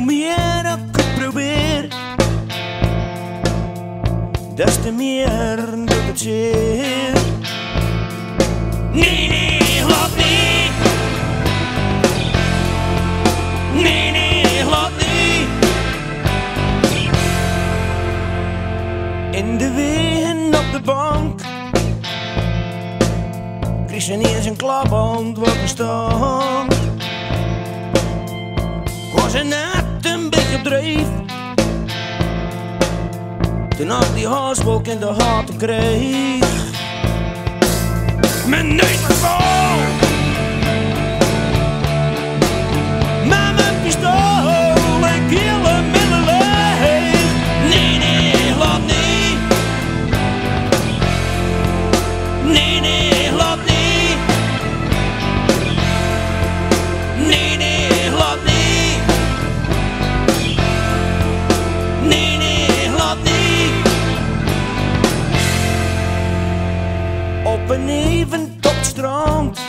hoe meer ik het probeer, des te meer doet het zeer. Nee, nee, laat niet. Nee, nee, laat niet. In de wegen op de bank kreeg ze niet eens een klapband wat er stond. Was ze net een beetje op dreef, toen had die haasbok in de gaten kreeg. Mijn neus was vol, met mijn pistool en kille middelen leeg. Nee, nee, laat niet. Nee, nee, laat niet. Nee, nee, laat niet. Nee, nee, laat niet. Op een even tot het strand,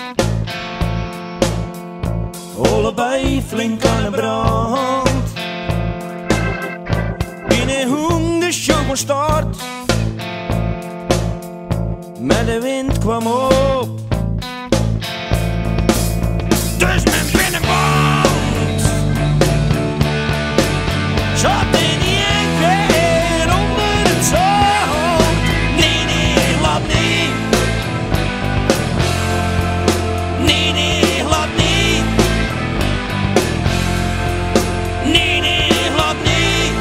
allebei flink aan de brand. Binnen hoe de show van start, met de wind kwam op. Dus mijn binnenband zat in die enkel onder het zand. Nee, nee, laat niet. Nee, nee, laat niet. Nee, nee, laat niet.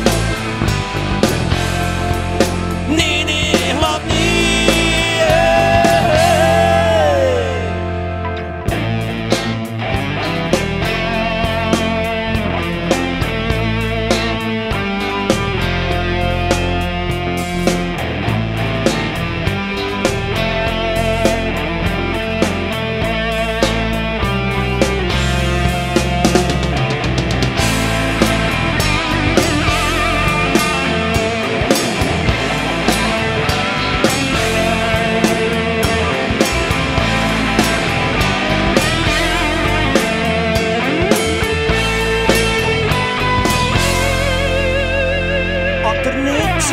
Nee, nee, laat niet.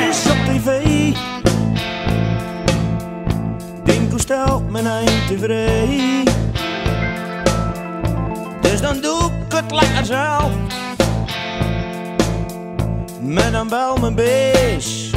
Is op tv, denk hoe stelt mijn eind tevreden. Dus dan doe ik het lekker zelf, met een bel mijn beest.